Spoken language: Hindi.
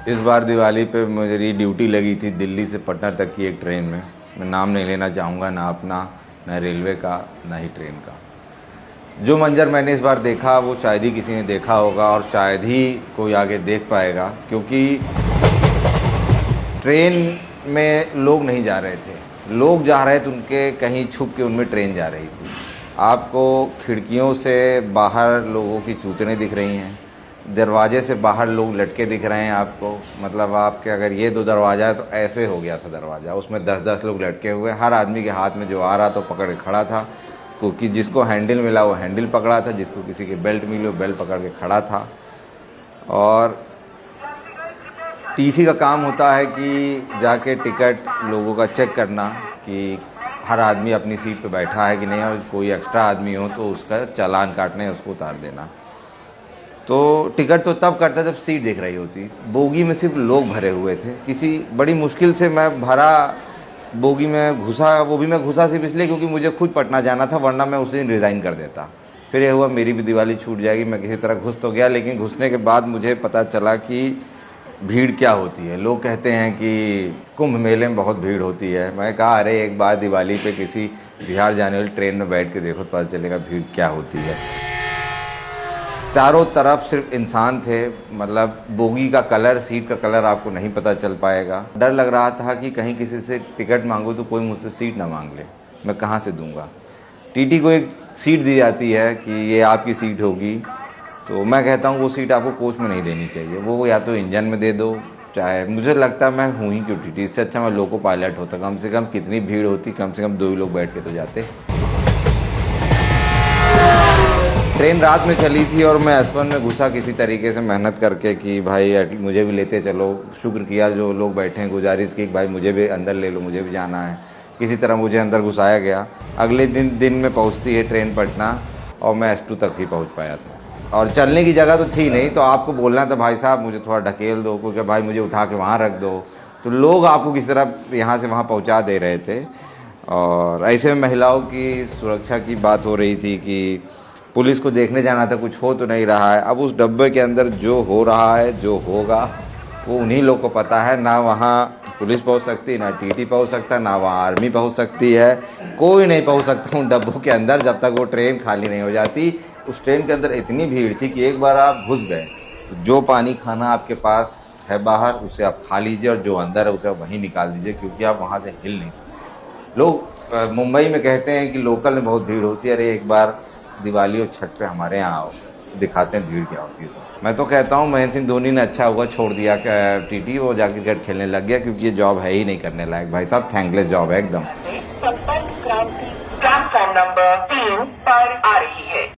इस बार दिवाली पे मेरी ड्यूटी लगी थी दिल्ली से पटना तक की एक ट्रेन में। मैं नाम नहीं लेना चाहूँगा, ना अपना, ना रेलवे का, ना ही ट्रेन का। जो मंजर मैंने इस बार देखा वो शायद ही किसी ने देखा होगा और शायद ही कोई आगे देख पाएगा, क्योंकि ट्रेन में लोग नहीं जा रहे थे। लोग जा रहे थे उनके कहीं छुप के, उनमें ट्रेन जा रही थी। आपको खिड़कियों से बाहर लोगों की चूतनें दिख रही हैं, दरवाजे से बाहर लोग लटके दिख रहे हैं आपको। मतलब आपके अगर ये 2 दरवाज़ा है तो ऐसे हो गया था दरवाज़ा, उसमें 10-10 लोग लटके हुए। हर आदमी के हाथ में जो आ रहा था पकड़ के खड़ा था, क्योंकि जिसको हैंडल मिला वो हैंडल पकड़ा था, जिसको किसी के बेल्ट मिली वो बेल्ट पकड़ के खड़ा था। और टीसी का काम होता है कि जाके टिकट लोगों का चेक करना कि हर आदमी अपनी सीट पे बैठा है कि नहीं, और कोई एक्स्ट्रा आदमी हो तो उसका चालान काटना है, उसको उतार देना। तो टिकट तो तब करता जब सीट दिख रही होती। बोगी में सिर्फ लोग भरे हुए थे। किसी बड़ी मुश्किल से मैं भरा बोगी में घुसा, वो भी मैं घुसा सिर्फ इसलिए क्योंकि मुझे खुद पटना जाना था, वरना मैं उस दिन रिज़ाइन कर देता। फिर ये हुआ मेरी भी दिवाली छूट जाएगी। मैं किसी तरह घुस तो गया, लेकिन घुसने के बाद मुझे पता चला कि भीड़ क्या होती है। लोग कहते हैं कि कुंभ मेले में बहुत भीड़ होती है। मैं कहा अरे एक बार दिवाली पे किसी बिहार जाने वाली ट्रेन में बैठ के देखो तो पता चलेगा भीड़ क्या होती है। चारों तरफ सिर्फ इंसान थे। मतलब बोगी का कलर, सीट का कलर आपको नहीं पता चल पाएगा। डर लग रहा था कि कहीं किसी से टिकट मांगूँ तो कोई मुझसे सीट ना मांग ले, मैं कहाँ से दूंगा। टीटी को एक सीट दी जाती है कि ये आपकी सीट होगी, तो मैं कहता हूँ वो सीट आपको कोच में नहीं देनी चाहिए, वो या तो इंजन में दे दो। चाहे मुझे लगता है मैं हूँ ही क्यों टीटी, इससे अच्छा मैं लोको पायलट होता। कम से कम कितनी भीड़ होती, कम से कम 2 ही लोग बैठ के तो जाते। ट्रेन रात में चली थी और मैं S1 में घुसा किसी तरीके से मेहनत करके कि भाई मुझे भी लेते चलो। शुक्र किया जो लोग बैठे हैं, गुजारिश की भाई मुझे भी अंदर ले लो, मुझे भी जाना है। किसी तरह मुझे अंदर घुसाया गया। अगले दिन में पहुंचती है ट्रेन पटना, और मैं S2 तक ही पहुंच पाया था। और चलने की जगह तो थी नहीं, तो आपको बोलना था भाई साहब मुझे थोड़ा ढकेल दो, क्योंकि भाई मुझे उठा के वहाँ रख दो। तो लोग आपको किसी तरह यहाँ से वहाँ पहुँचा दे रहे थे। और ऐसे में महिलाओं की सुरक्षा की बात हो रही थी कि पुलिस को देखने जाना था, कुछ हो तो नहीं रहा है। अब उस डब्बे के अंदर जो हो रहा है, जो होगा, वो उन्हीं लोग को पता है। ना वहाँ पुलिस पहुँच सकती, ना टीटी पहुँच सकता, ना वहाँ आर्मी पहुँच सकती है। कोई नहीं पहुँच सकता उन डब्बों के अंदर जब तक वो ट्रेन खाली नहीं हो जाती। उस ट्रेन के अंदर इतनी भीड़ थी कि एक बार आप घुस गए तो जो पानी खाना आपके पास है बाहर, उसे आप खा लीजिए, और जो अंदर है उसे आप वहीं निकाल दीजिए, क्योंकि आप वहाँ से हिल नहीं सकते। लोग मुंबई में कहते हैं कि लोकल में बहुत भीड़ होती है। अरे एक बार दिवाली और छठ पे हमारे यहाँ आओ, दिखाते हैं भीड़ क्या होती है। तो मैं तो कहता हूँ महेंद्र सिंह धोनी ने अच्छा हुआ छोड़ दिया टीटी, वो जाके क्रिकेट खेलने लग गया, क्योंकि ये जॉब है ही नहीं करने लायक। भाई साहब थैंकलेस जॉब है एकदम।